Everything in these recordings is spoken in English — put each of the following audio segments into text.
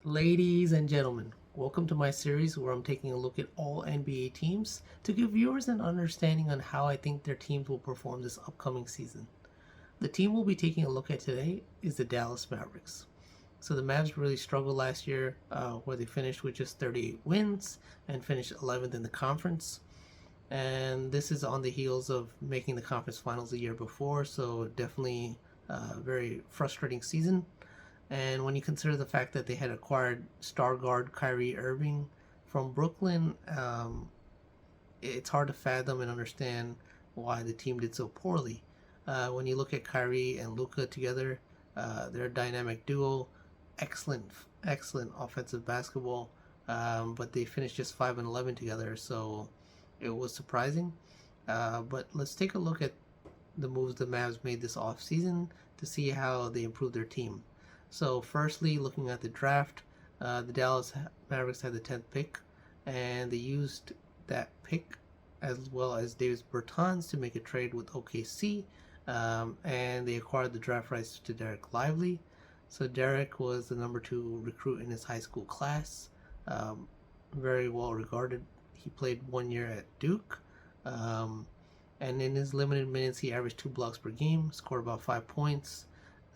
Ladies and gentlemen, welcome to my series where I'm taking a look at all NBA teams to give viewers an understanding on how I think their teams will perform this upcoming season. The team we'll be taking a look at today is the Dallas Mavericks. So the Mavs really struggled last year, where they finished with just 38 wins and finished 11th in the conference. And this is on the heels of making the conference finals the year before, so definitely a very frustrating season. And when you consider the fact that they had acquired star guard Kyrie Irving from Brooklyn, it's hard to fathom and understand why the team did so poorly. When you look at Kyrie and Luka together, they're a dynamic duo, excellent, excellent offensive basketball, but they finished just 5-11 together, so it was surprising. But let's take a look at the moves the Mavs made this offseason to see how they improved their team. So, firstly, looking at the draft, the Dallas Mavericks had the 10th pick, and they used that pick as well as Davis Bertans to make a trade with OKC, and they acquired the draft rights to Derek Lively. So, Derek was the number 2 recruit in his high school class, very well regarded. He played 1 year at Duke. And in his limited minutes, he averaged 2 blocks per game, scored about 5 points.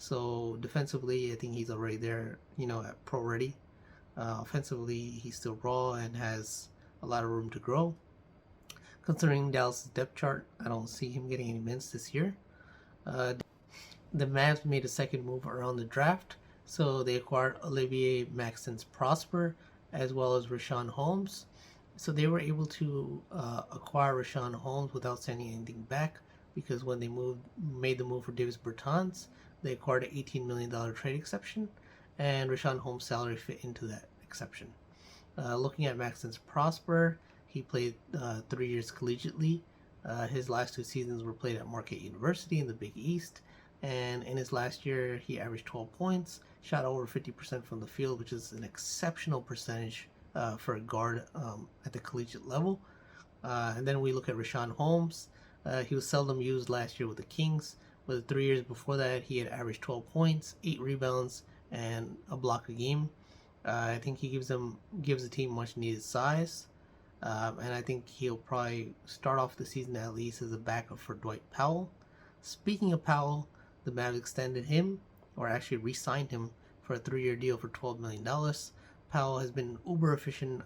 So defensively, I think he's already there, at pro ready. Offensively, he's still raw and has a lot of room to grow. Considering Dallas' depth chart, I don't see him getting any minutes this year. The Mavs made a second move around the draft, so they acquired Olivier Maxence Prosper as well as Richaun Holmes. So they were able to acquire Richaun Holmes without sending anything back, because when they made the move for Davis Bertans, they acquired an $18 million trade exception, and Richaun Holmes' salary fit into that exception. Looking at Maxence Prosper, he played 3 years collegiately. His last 2 seasons were played at Marquette University in the Big East, and in his last year, he averaged 12 points, shot over 50% from the field, which is an exceptional percentage for a guard at the collegiate level. And then we look at Richaun Holmes. He was seldom used last year with the Kings, but the 3 years before that, he had averaged 12 points, 8 rebounds, and a block a game. I think he gives the team much needed size, and I think he'll probably start off the season at least as a backup for Dwight Powell. Speaking of Powell, the Mavs extended him, or actually re-signed him for a 3-year deal for $12 million. Powell has been uber efficient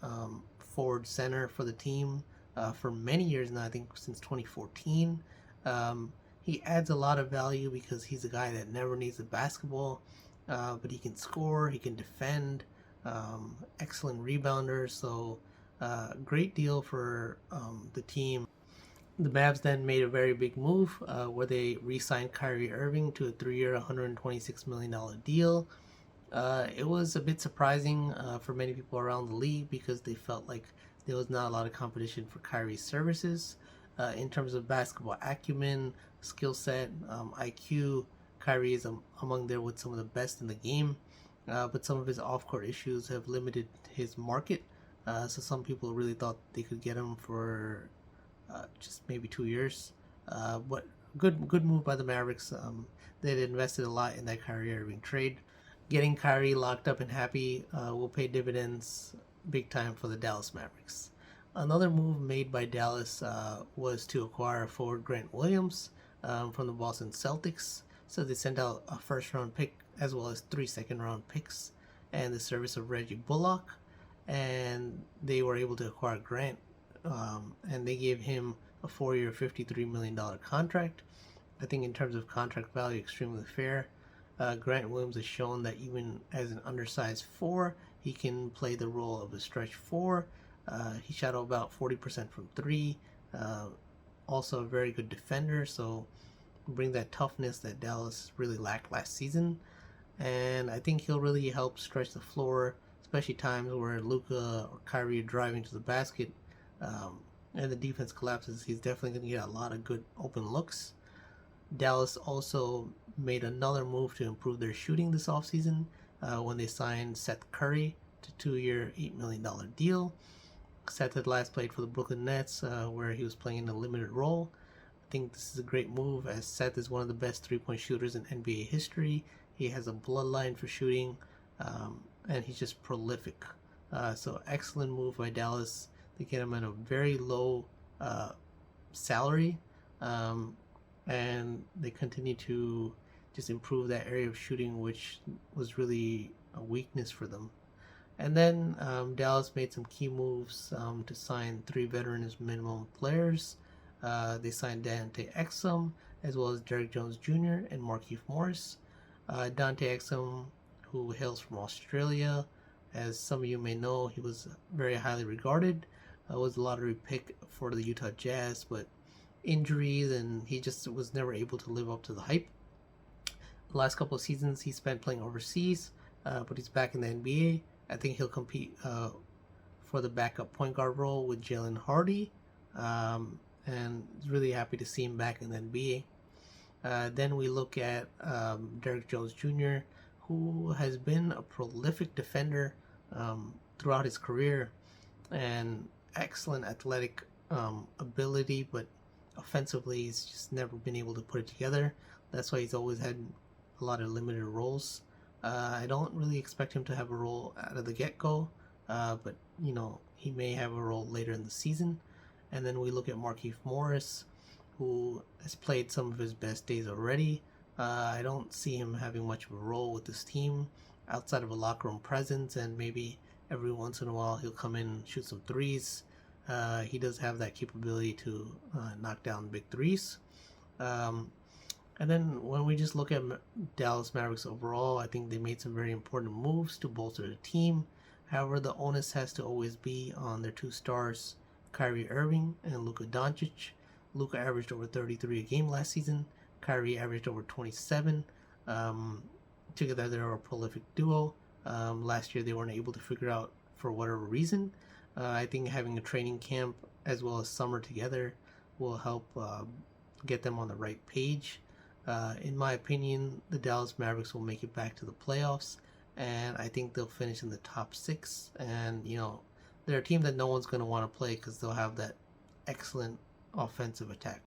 forward center for the team for many years now, I think since 2014. He adds a lot of value because he's a guy that never needs the basketball, but he can score, he can defend, excellent rebounder, so great deal for the team. The Mavs then made a very big move where they re-signed Kyrie Irving to a 3-year, $126 million deal. It was a bit surprising for many people around the league because they felt like there was not a lot of competition for Kyrie's services. In terms of basketball acumen, skill set, IQ, Kyrie is among there with some of the best in the game, but some of his off-court issues have limited his market. So some people really thought they could get him for just maybe 2 years. But good move by the Mavericks. They'd invested a lot in that Kyrie Irving trade. Getting Kyrie locked up and happy will pay dividends big time for the Dallas Mavericks. Another move made by Dallas was to acquire forward Grant Williams from the Boston Celtics. So they sent out a first-round pick as well as 3 second-round picks and the service of Reggie Bullock, and they were able to acquire Grant, and they gave him a 4-year, $53 million contract. I think in terms of contract value, extremely fair. Grant Williams has shown that even as an undersized 4, he can play the role of a stretch 4. He shot about 40% from 3. Also a very good defender, so bring that toughness that Dallas really lacked last season. And I think he'll really help stretch the floor, especially times where Luka or Kyrie are driving to the basket and the defense collapses. He's definitely going to get a lot of good open looks. Dallas also made another move to improve their shooting this offseason when they signed Seth Curry to 2-year, $8 million deal. Seth had last played for the Brooklyn Nets, where he was playing in a limited role. I think this is a great move, as Seth is one of the best 3-point shooters in NBA history. He has a bloodline for shooting, and he's just prolific. So excellent move by Dallas. They get him at a very low uh, salary, um, and they continue to just improve that area of shooting, which was really a weakness for them. And then Dallas made some key moves to sign three veterans minimum players. They signed Dante Exum as well as Derrick Jones Jr. and Markieff Morris. Dante Exum, who hails from Australia, as some of you may know, he was very highly regarded. Was a lottery pick for the Utah Jazz, but injuries and he just was never able to live up to the hype. The last couple of seasons he spent playing overseas, but he's back in the NBA. I think he'll compete for the backup point guard role with Jalen Hardy, and really happy to see him back in the NBA. Then we look at Derrick Jones Jr., who has been a prolific defender throughout his career and excellent athletic ability, but offensively he's just never been able to put it together. That's why he's always had a lot of limited roles. I don't really expect him to have a role out of the get-go, but he may have a role later in the season. And then we look at Markieff Morris, who has played some of his best days already. I don't see him having much of a role with this team outside of a locker room presence, and maybe every once in a while he'll come in and shoot some threes. He does have that capability to knock down big threes. And then when we just look at Dallas Mavericks overall, I think they made some very important moves to bolster the team. However, the onus has to always be on their two stars, Kyrie Irving and Luka Doncic. Luka averaged over 33 a game last season. Kyrie averaged over 27. Together they're a prolific duo. Last year they weren't able to figure out for whatever reason. I think having a training camp as well as summer together will help get them on the right page. In my opinion, the Dallas Mavericks will make it back to the playoffs, and I think they'll finish in the top 6. And they're a team that no one's going to want to play because they'll have that excellent offensive attack.